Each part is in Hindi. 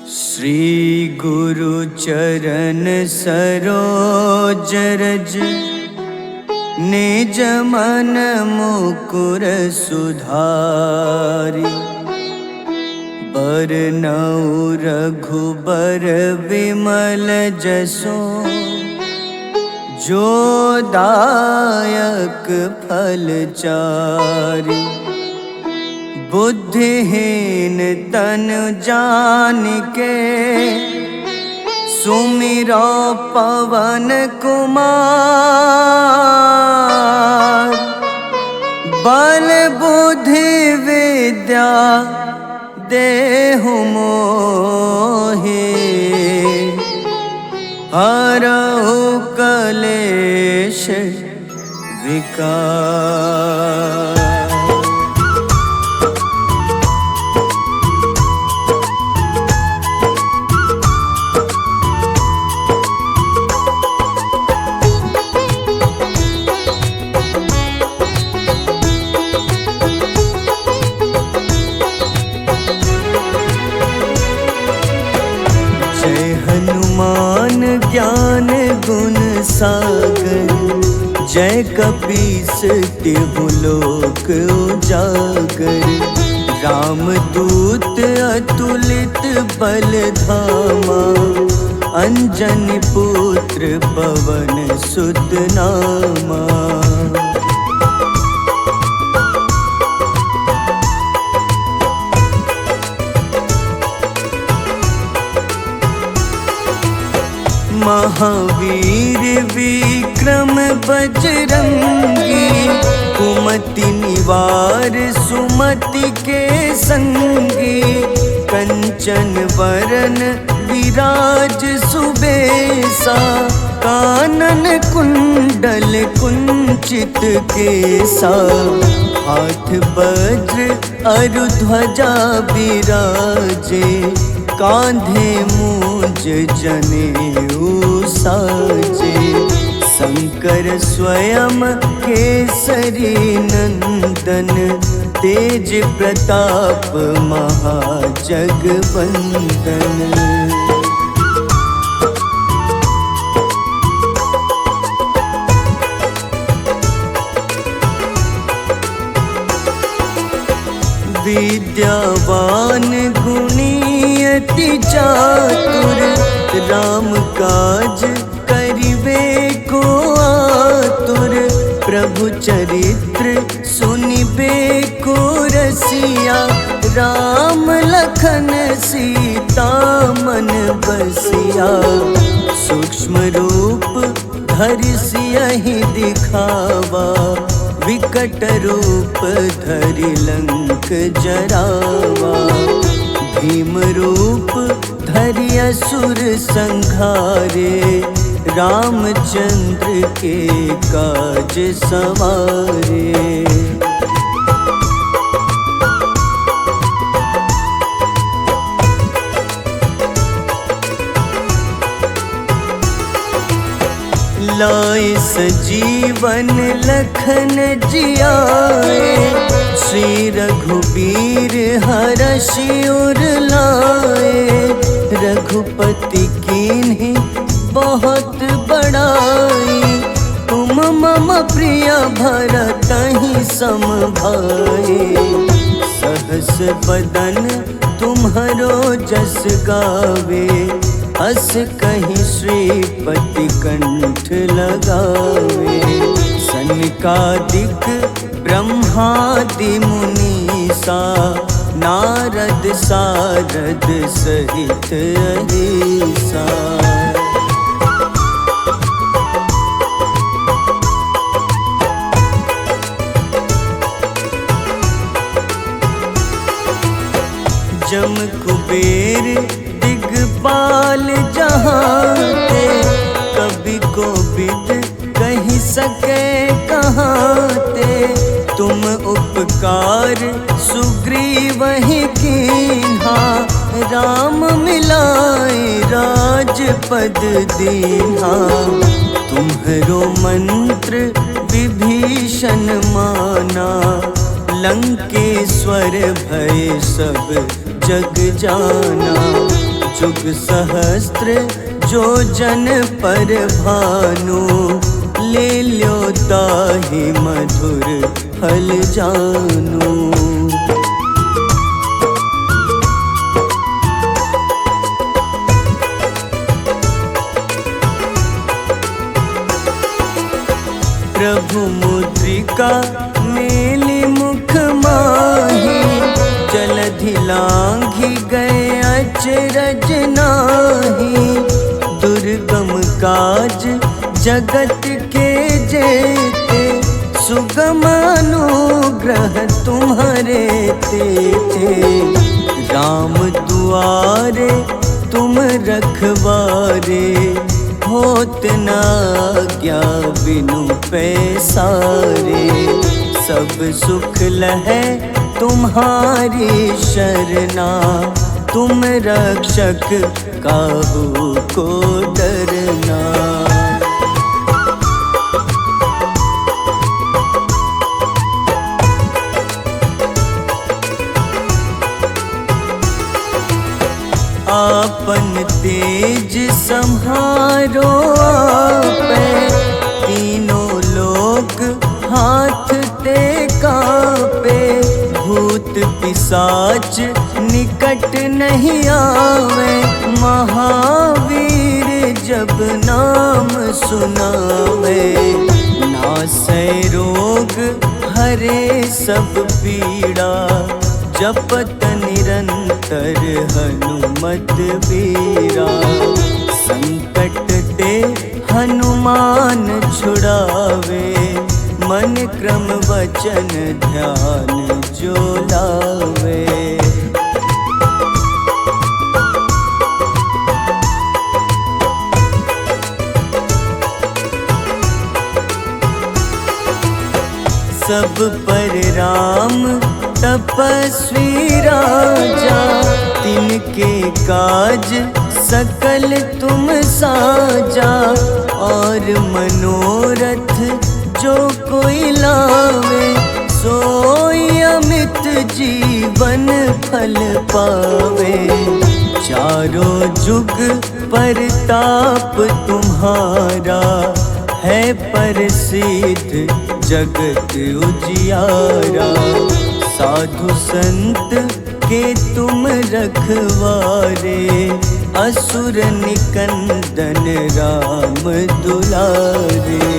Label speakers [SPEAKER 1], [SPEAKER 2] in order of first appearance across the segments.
[SPEAKER 1] श्री गुरु चरण सरोज रज निज मन मुकुर सुधारि। बरनउँ रघुबर विमल जसो जो दायक फल चारि। बुद्धिहीन तन जानिके सुमिरो पवन कुमार। बल बुद्धि विद्या देहु मोहि हरहु कलेश विकार। हनुमान ज्ञान गुण सागर जय कपीस तिहु लोक उजागर। रामदूत अतुलित बल धामा अंजनी पुत्र पवन सुत नामा। महावीर विक्रम बजरंगी कुमति निवार सुमति के संगी। कंचन वरन विराज सुबेसा कानन कुंडल कुंचित केसा। हाथ वज्र अरु ध्वजा बिराजे कांधे मूंज जनेऊ साजे। शंकर स्वयं केसरी नंदन तेज प्रताप महाजगवंदन। विद्यावान गुणी अति चातुर राम काज करिबे को आतुर। प्रभु चरित्र सुनिबे को रसिया राम लखन सीता मन बसिया। सूक्ष्म रूप धरि सियहि दिखावा विकट रूप धरि लंक जरावा। भीम रूप धरि असुर संहारे रामचंद्र के काज सवारे। लाए सजीवन लखन जियाए श्री रघुबीर हरषि उर लाए। रघुपति कीन्ही बहुत बड़ाई तुम मम प्रिय भरतहि सम भाई। सहस बदन तुम्हरो जस गावे अस कहीं श्रीपति कंठ लगावे। सनकादिक ब्रह्मादि मुनीसा नारद सारद सहित अहिसा। जम कुबेर दिगपाल जहाते कभी को बिद कहीं सके कहाते। तुम उपकार सुग्रीव ही कीन्हा राम मिलाए राजपद दीन्हा। तुम्हरो मंत्र विभीषण माना लंकेश्वर भय सब जग जाना। जुग सहस्त्र जो जन पर भानु, ले ल्यो ताहि मधुर फल जानू। प्रभु मुद्रिका मेली मुख माही, जलधि लांघि गए अचरज नाही। दुर्गम काज जगत के जेते, सुगम अनुग्रह तुम्हारे तेते। राम दुआरे तुम रखवारे, होत न आज्ञा बिनु पैसारे। सब सुख लहै तुम्हारी शरणा, तुम रक्षक काहू को डरना। आपन तेज सम्हारो आपै, तीनों लोक हाथ ते कापे। भूत पिशाच निकट नहीं आवे, महावीर जब नाम सुनावे। नासै रोग हरे सब पीड़ा, जपत निरंतर हनुमत बीरा। संकट ते हनुमान छुड़ावे, मन क्रम वचन ध्यान जो लावे। सब पर राम तपस्वी राजा, तिनके काज सकल तुम साजा। और मनोरथ जो कोई लावे, सोई अमित जीवन फल पावे। चारों जुग परताप तुम्हारा, है प्रसिद्ध जगत उजियारा। साधु संत के तुम रखवारे, असुर निकंदन राम दुलारे।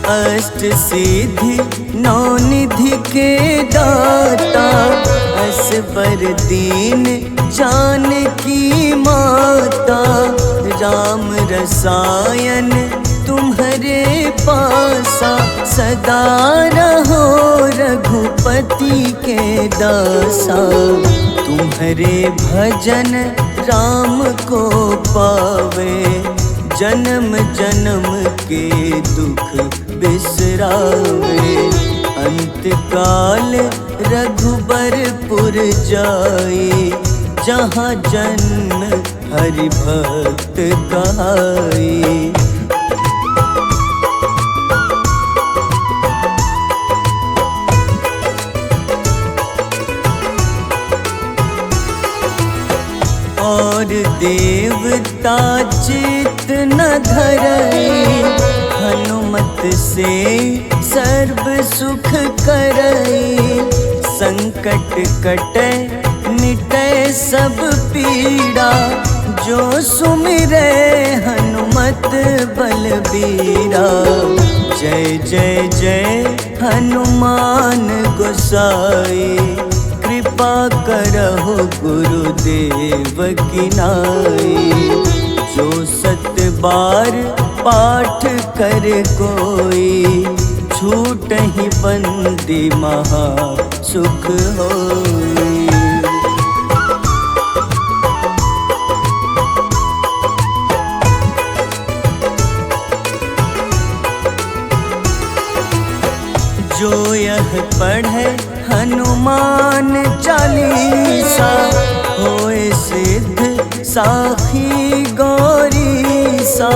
[SPEAKER 1] अष्ट सिद्धि नौ निधि के दाता, असबर दीन जानकी माता। राम रसायन तुम्हारे पासा, सदा रहो रघुपति के दासा। तुम्हारे भजन राम को पावे, जन्म जन्म के दुख बिसरावे। अंत काल रघुबरपुर जाई, जहाँ जन्म हरि भक्त कहाई। और देवता चित न धरई, हनुमत से सर्व सुख करई। संकट कटै मिटै सब पीड़ा, जो सुमिरै हनुमत बलबीरा। जय जय जय हनुमान गोसाई, कृपा करहु गुरुदेव की नाई। जो सत बार पाठ कर कोई, छूटहि बंदी महा सुख होई। जो यह पढ़े हनुमान चालीसा, होए सिद्ध साखी गौरीसा।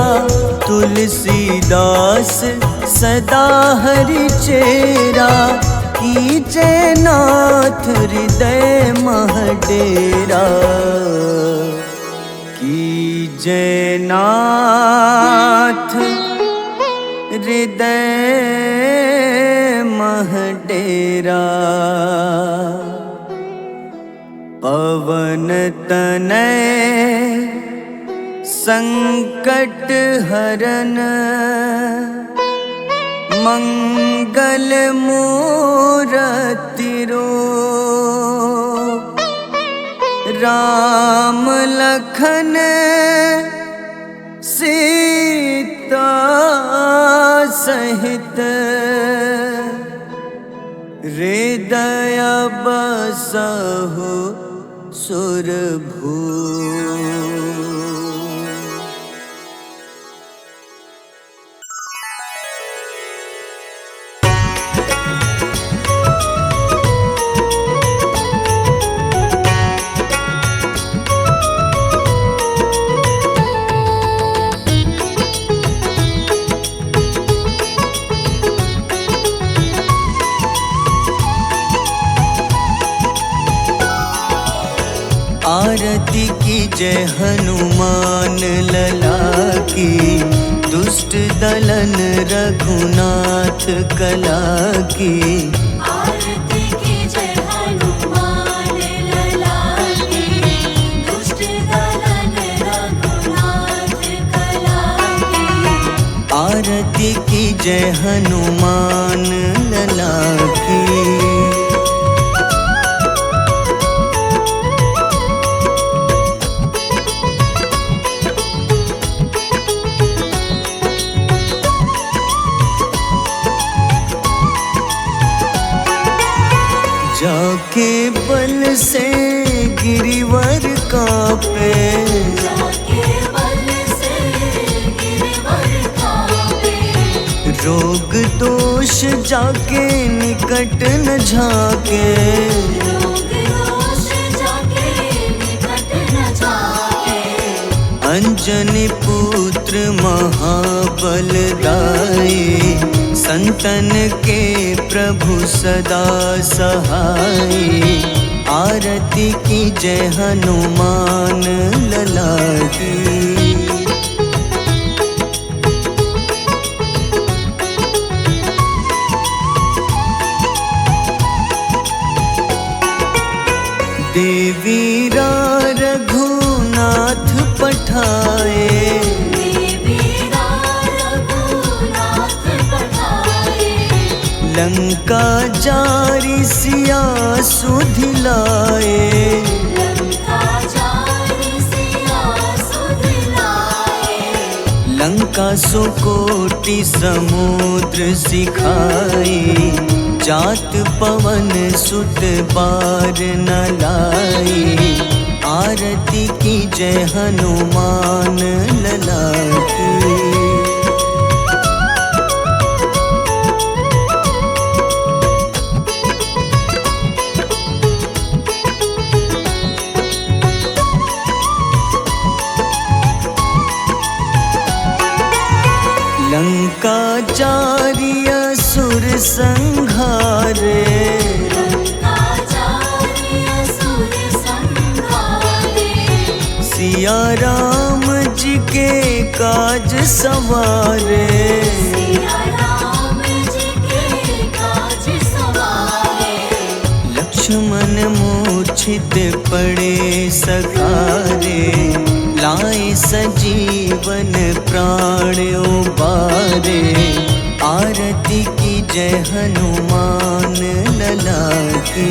[SPEAKER 1] तुलसीदास सदा हरि चेरा, कीजे नाथ हृदय मह डेरा। कीजे नाथ हृदय मह डेरा। पवन तनय संकट हरन, मंगल मूरति रूप। राम लखन सीता सहित, हृदय बसहु सुरभूप। आरती कीजय हनुमान लला की, दुष्ट दलन रघुनाथ कला की।
[SPEAKER 2] आरती कीजय हनुमान लला की, दुष्ट दलन रघुनाथ कला की।
[SPEAKER 1] आरती कीजय हनुमान लला की। जाके बल से गिरिवर कांपे,
[SPEAKER 2] जाके बल से गिरवर कांपे।
[SPEAKER 1] रोग दोष जाके निकट न झाके।
[SPEAKER 2] रोग दोष जाके निकट न झाके।
[SPEAKER 1] अंजनी पुत्र महाबलदाई, संतन के प्रभु सदा सहाय। आरती कीजय हनुमान लला की। देवीरा रघुनाथ पठाए,
[SPEAKER 2] देवीरा रघुनाथ पठाए।
[SPEAKER 1] लंका जारी सिया सुधिलाए।
[SPEAKER 2] लंका जारी सिया सुधिलाए।
[SPEAKER 1] लंका सुकोटि समुद्र सिखाए, जात पवन सुत बार न लाए। आरती कीजय हनुमान लला की। लंका जारी असुर संघारे,
[SPEAKER 2] लंका जारी असुर संघारे।
[SPEAKER 1] सिया राम जी के काज सवारे।
[SPEAKER 2] सिया राम जी के काज सवारे।
[SPEAKER 1] लक्ष्मण मूर्छित पड़े सखारे, लाए सजीवन प्राण उबारे। आरती कीजय हनुमान लला की।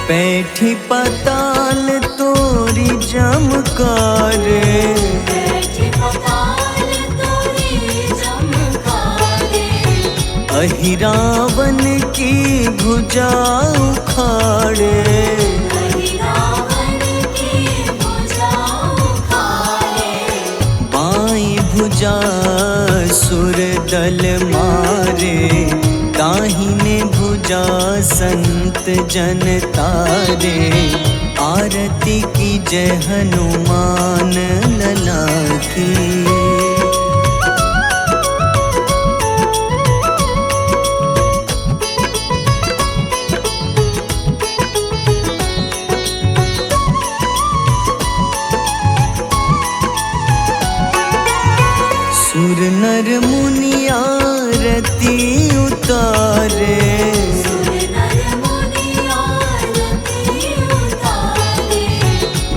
[SPEAKER 1] बैठी पाताल तोरी जमकारे,
[SPEAKER 2] बैठी पाताल तोरी जमकारे।
[SPEAKER 1] अहिरावन की भुजा उखाड़े।
[SPEAKER 2] अहिरावन की भुजा उखाड़े।
[SPEAKER 1] बाईं भुजा सुर दल मारे, दाहिने भुजा पूजा संत जन तारे, आरती की जय हनुमान लला की। सुर नर मुनि आरती उतारे,
[SPEAKER 2] सुर नर मुनि आरती उतारे।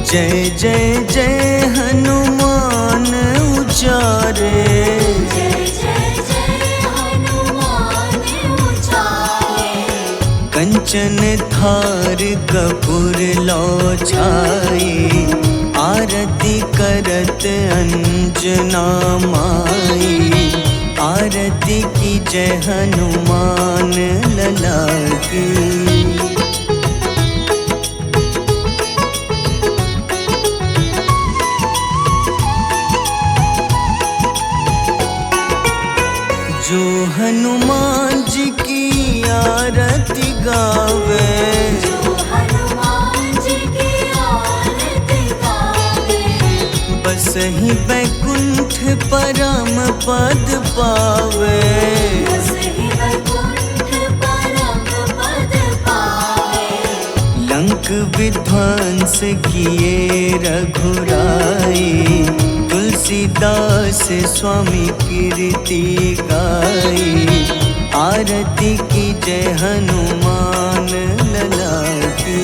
[SPEAKER 1] जय जय जय हनुमान उचारे,
[SPEAKER 2] जय जय जय हनुमान उचारे।
[SPEAKER 1] कंचन थार कपूर लो छाई, आरती करत अंजना माई। आरती की जय हनुमान लला की। जो हनुमान जी की आरती गावे,
[SPEAKER 2] जो हनुमान जी की आरती गावे।
[SPEAKER 1] बस ही बैकुंठ परम पद पावे।
[SPEAKER 2] बस ही वैकुंठ परम पद पावे।
[SPEAKER 1] लंक विध्वंस किए रघुराई, तुलसीदास स्वामी कीर्ति गाई। आरती की जय हनुमान लला की।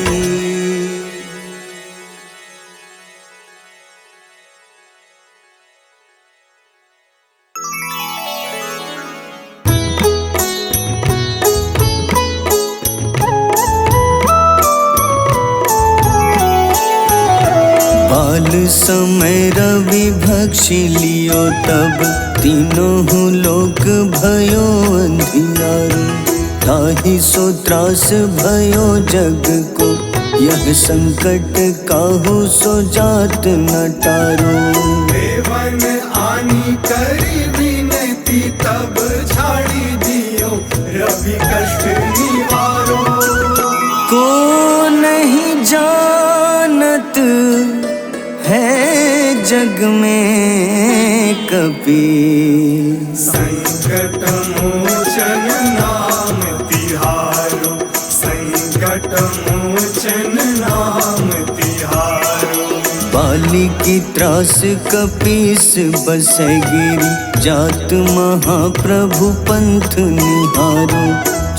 [SPEAKER 1] बाल समय रवि भक्षी लियो, तब तीनों लोक भयो अंधियारो। ताहि सो त्रास भयो जग को, यह संकट काहू सो जात न टारो।
[SPEAKER 3] देवन आनी करी विनती, तब झाड़ी दियो रवि कष्ट निवारो।
[SPEAKER 1] को नहीं जानत है जग में कपि,
[SPEAKER 3] संकट मोचन नाम तिहारो। संकट मोचन नाम तिहारो।
[SPEAKER 1] बाली की त्रास कपीस बसै गिरी, जात महाप्रभु पंथ निहारो।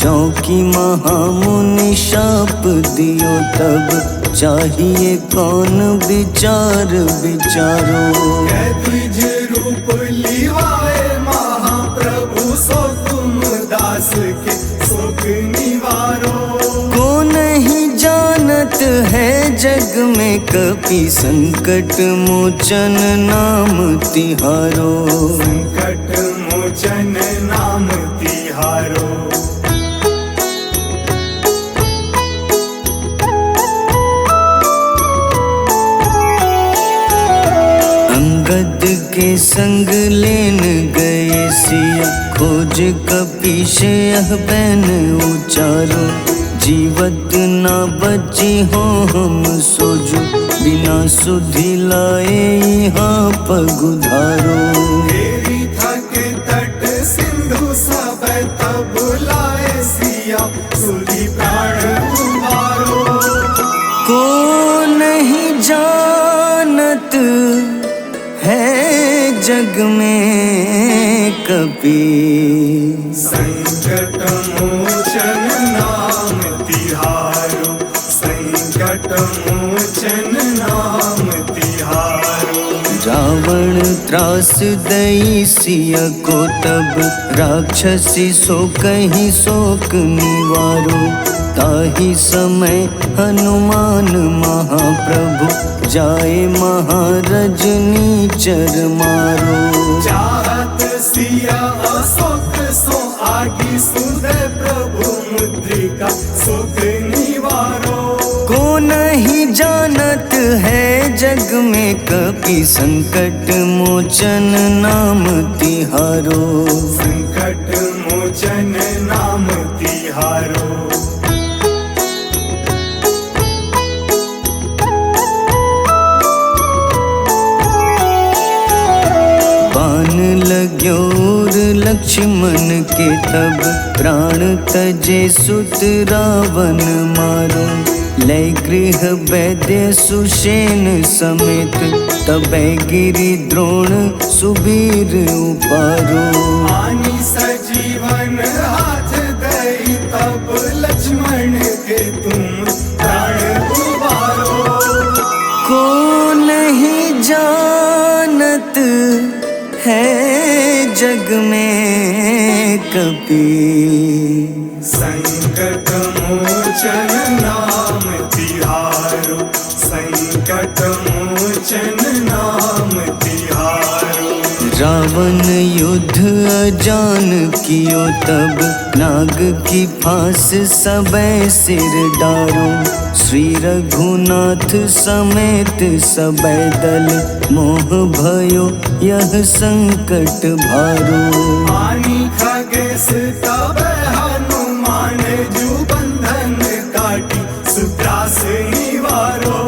[SPEAKER 1] चौकी महामुनि शाप दियो, तब चाहिए कौन विचार विचारो।
[SPEAKER 3] द्विज रूप लिवाए महाप्रभु, सो तुम दास के सुख निवारो।
[SPEAKER 1] को नहीं जानत है जग में कपि, संकट मोचन नाम तिहारो।
[SPEAKER 3] संकट मोचन नाम तिहारो।
[SPEAKER 1] अंगद के संग लेन गए सिया, खोज कपीश यह बैन उचारो। जीवत ना बची हो हम सोजो, बिना सुधि लाए यहाँ पगुधारो।
[SPEAKER 3] तेरी थक तट सिंधु सब तब लाए सिया, सुधि प्राण उबारो।
[SPEAKER 1] को नहीं जानत है जग में कपि,
[SPEAKER 3] संकट मोचन नाम तिहारो। संकट मोचन नाम तिहारो।
[SPEAKER 1] रावण त्रास दई सिया को, तब राक्षसी सो कहीं शोक निवारो। ताहि समय हनुमान महाप्रभु, जाए महारजनी चर मारो।
[SPEAKER 3] चाहत सिया अशोक सो आगी, सुधे प्रभु मुद्रिका सुख निवारो।
[SPEAKER 1] को नहीं जानत है जग में कपि, संकट मोचन नाम तिहारो।
[SPEAKER 3] संकट मोचन नाम तिहारो।
[SPEAKER 1] लक्ष्मण के तब प्राण तजे सुत रावण मारो। लय गृह वैद्य सुषेण समेत तबै गिरि द्रोण सुबीर उपारो।
[SPEAKER 3] आनी सजीवन हाथ दई तब लक्ष्मण के तुम प्राण उबारो।
[SPEAKER 1] को नहीं जानत है जग में कपि,
[SPEAKER 3] संकट मोचन नाम तिहारो। संकट मोचन नाम तिहारो।
[SPEAKER 1] रावण युद्ध अजान कियो तब नाग की फांस सबे सिर डारो। श्री रघुनाथ समेत सबे दल मोह भयो यह संकट भारो।
[SPEAKER 3] आनी खगेश तब हनुमान जू बंधन काटी सुत्रास निवारो।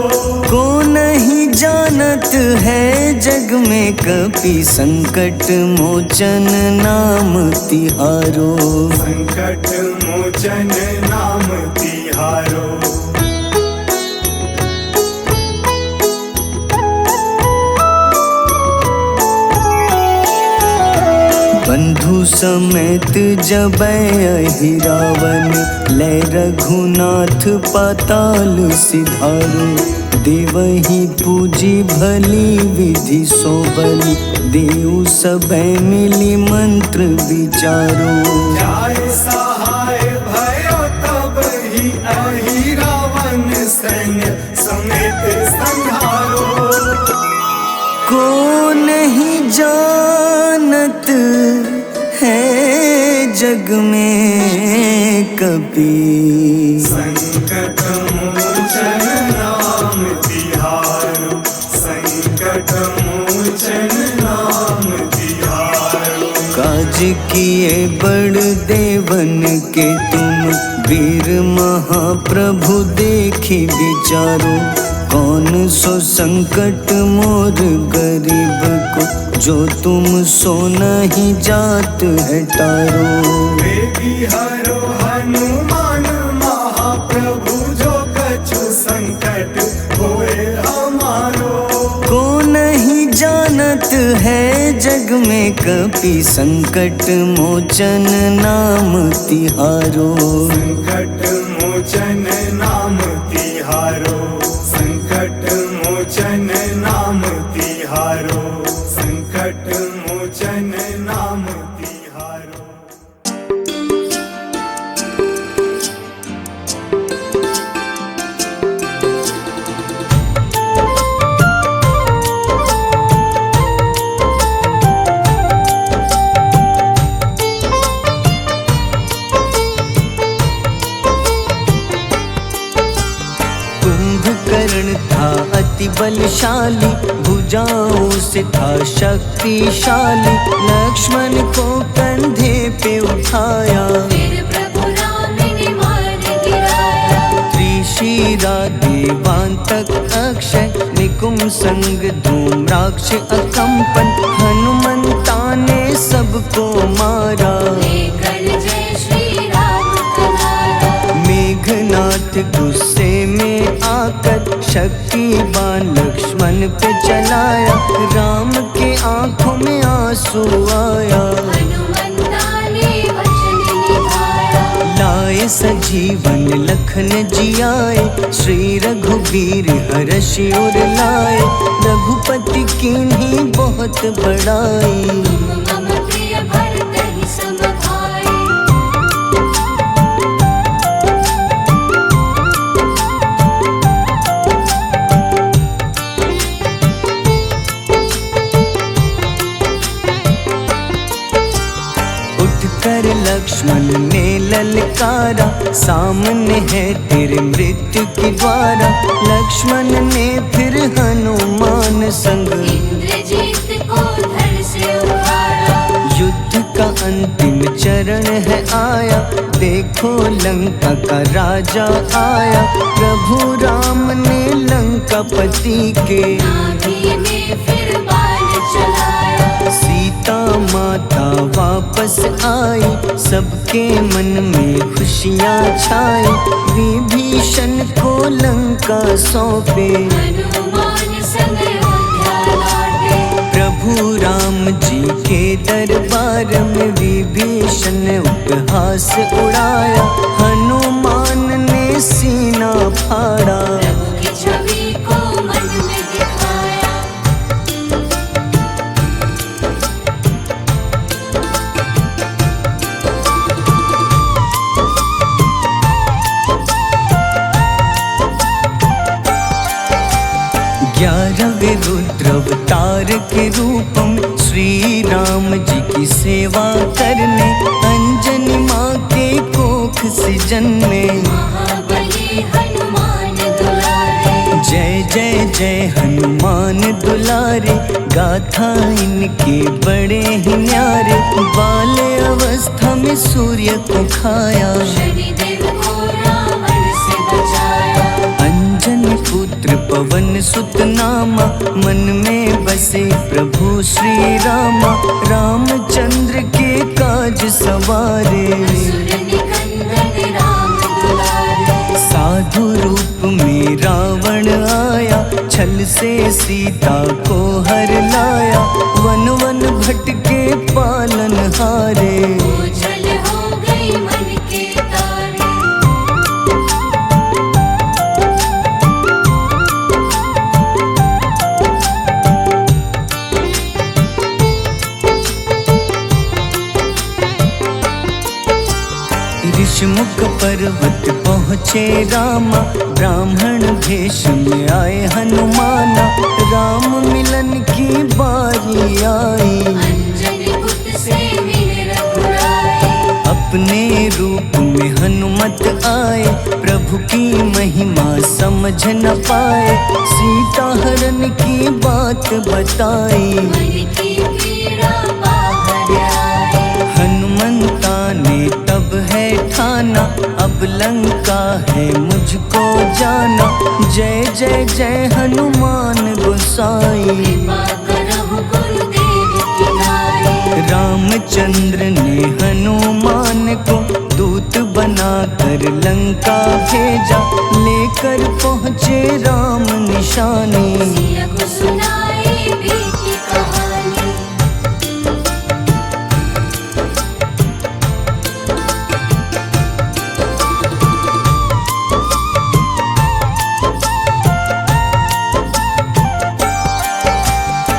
[SPEAKER 1] को नहीं जानत है जग में कपि, संकट मोचन नाम तिहारो।
[SPEAKER 3] संकट मोचन नाम तिहारो।
[SPEAKER 1] बंधु समेत जबै अहि रावण, लय रघुनाथ पाताल सिधारो। देवहि पूजी भली विधि सो बलि, देव सबे मिली मंत्र विचारो।
[SPEAKER 3] जाय सहाय भयो तब ही अहि रावण सैन्य समेत संहारो।
[SPEAKER 1] को नहीं जानत है जग में कपि,
[SPEAKER 3] संकट मोचन नाम तिहारो। संकट मोचन नाम तिहारो।
[SPEAKER 1] काज किए बड़ देवन के तुम, वीर महाप्रभु देखी विचारो। कौन सो संकट मोर गरीब को, जो तुम सो नहीं जात है टारो।
[SPEAKER 3] बेगी हरो हनुमान महाप्रभु, जो कछु संकट होए हमारो।
[SPEAKER 1] को नहीं जानत है जग में कपि, संकट मोचन नाम तिहारो।
[SPEAKER 3] संकट मोचन नाम तिहारो। संकट मोचन नाम तिहारो। संकट मोचन नाम तिहारो।
[SPEAKER 1] कुंभकर्ण था अति बलशाली, भुजाओं से था शक्तिशाली। लक्ष्मण को कंधे पे उठाया,
[SPEAKER 2] फिर प्रभु राम ने मार गिराया।
[SPEAKER 1] त्रिशिरा देवांतक अक्षय, निकुम संग धूम्राक्ष अकंपन। हनुमंता ने सबको मारा,
[SPEAKER 2] लेकर जय श्री राम कनारा।
[SPEAKER 1] मेघनाथ गुस्से में आकर शक्तिवान लक्ष्मण पे चलाया। राम के आंखों में आंसू आया,
[SPEAKER 2] हनुमंता ने वचन निभाया।
[SPEAKER 1] लाए सजीवन लखन जियाए, श्री रघुवीर हर्षि उर लाए। रघुपति कीन्ही बहुत बड़ाई,
[SPEAKER 2] मम प्रिय भरत ही सम भाई।
[SPEAKER 1] उठकर लक्ष्मण ने ललकारा, सामने है तेरे मृत्यु की द्वारा। लक्ष्मण ने फिर हनुमान संग,
[SPEAKER 2] इंद्रजीत को धड़ से उखाड़ा।
[SPEAKER 1] युद्ध का अंतिम चरण है आया। देखो लंका का राजा आया, प्रभु राम ने लंकापति के
[SPEAKER 2] नाभि में फिर बाण चलाया।
[SPEAKER 1] सीता माता वापस आई, सबके मन में खुशियाँ छाई। विभीषण को लंका सौंपे,
[SPEAKER 2] हनुमान संग अयोध्या लौटे।
[SPEAKER 1] प्रभु राम जी के दरबार में विभीषण उपहास उड़ाया। हनुमान ने सीना फाड़ा,
[SPEAKER 2] प्रभु की छवि को मन में दिखाया।
[SPEAKER 1] ग्यारहवें रुद्र अवतार के रूपम श्री राम जी की सेवा करने अंजनी माँ के कोख से जन्मे।
[SPEAKER 2] महाबली हनुमान दुलारे,
[SPEAKER 1] जय जय जय हनुमान दुलारे, गाथा इनके बड़े ही न्यारे। बाल अवस्था में सूर्य को खाया,
[SPEAKER 2] शनिदेव को रावण से बचाया।
[SPEAKER 1] अंजनी पुत्र पवन सुत नामा, मन में बसे प्रभु श्री रामा। रामचंद्र के काज सवारे,
[SPEAKER 2] असुर निकंदन राम दुलारे।
[SPEAKER 1] साधु रूप में रावण आया, छल से सीता को हर लाया। वन वन भटके पालन हारे,
[SPEAKER 2] ओझल हो गई मन के तारे।
[SPEAKER 1] ऋषमुख पर्वत पहुँचे रामा, ब्राह्मण भेष में आए हनुमाना। राम मिलन की बारी आई,
[SPEAKER 2] अंजनी पुत्र से मिले रघुराई।
[SPEAKER 1] अपने रूप में हनुमत आए, प्रभु की महिमा समझ न पाए। सीता हरण की बात बताई,
[SPEAKER 2] मन की पीड़ा बाहर आई।
[SPEAKER 1] हनुमंता ने तब है ठाना, अब लंका है मुझको जाना। जय जय जय हनुमान गोसाई,
[SPEAKER 2] कृपा करहु गुरुदेव की नाई।
[SPEAKER 1] रामचंद्र ने हनुमान को दूत बनाकर लंका भेजा। लेकर पहुँचे राम निशानी,
[SPEAKER 2] सिया को सुनाई बीती कहानी।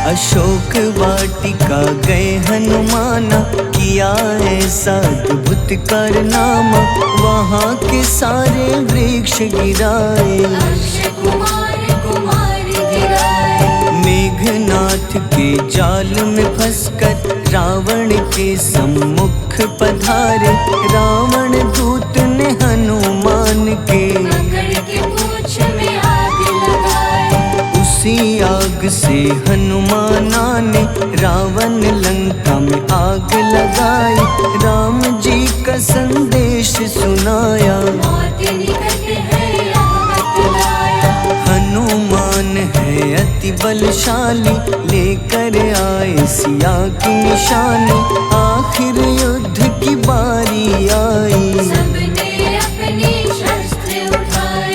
[SPEAKER 1] अशोक वाटिका गए हनुमाना, किया ऐसा अद्भुत कारनामा। वहाँ के सारे वृक्ष गिराए,
[SPEAKER 2] अक्षय कुमार कुमारी गिराए।
[SPEAKER 1] मेघनाथ के जाल में फंसकर रावण के सम्मुख पधारे। रावण दूत ने हनुमान के
[SPEAKER 2] पकड़ के पूंछ में आग लगाए।
[SPEAKER 1] उसी आग से हनुमाना ने रावण लंका में आग लगाई। राम जी का संदेश सुनाया,
[SPEAKER 2] मौत निकट है यह बतलाया।
[SPEAKER 1] हनुमान है अति बलशाली, लेकर आए सिया की निशानी। आखिर युद्ध की बारी आई,
[SPEAKER 2] सबने अपने शस्त्र उठाए।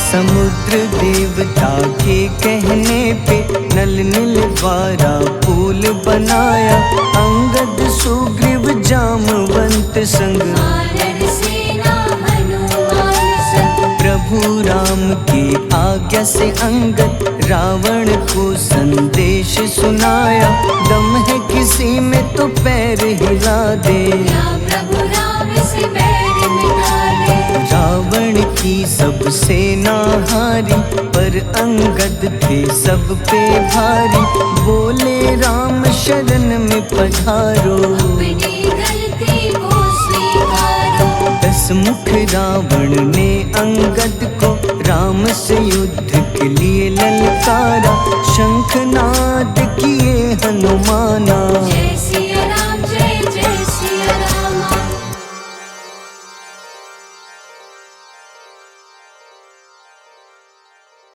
[SPEAKER 1] समुद्र देवता के कहने पे नल नील द्वारा पुल बनाया। अंगद सुग्रीव जामवंत संग,
[SPEAKER 2] वानर सेना हनुमान संग।
[SPEAKER 1] प्रभु राम की आज्ञा से अंगद रावण को संदेश सुनाया। दम है किसी में तो पैर हिला दे,
[SPEAKER 2] या प्रभु राम से बैर मिटा दे।
[SPEAKER 1] रावण की सब सेना हारी, पर अंगद थे सब पे भारी। बोले राम शरण में पधारो,
[SPEAKER 2] अपनी गलती को स्वीकारो।
[SPEAKER 1] 10 मुख रावण ने अंगद को राम से युद्ध के लिए ललकारा। शंखनाद किए हनुमाना,
[SPEAKER 2] जय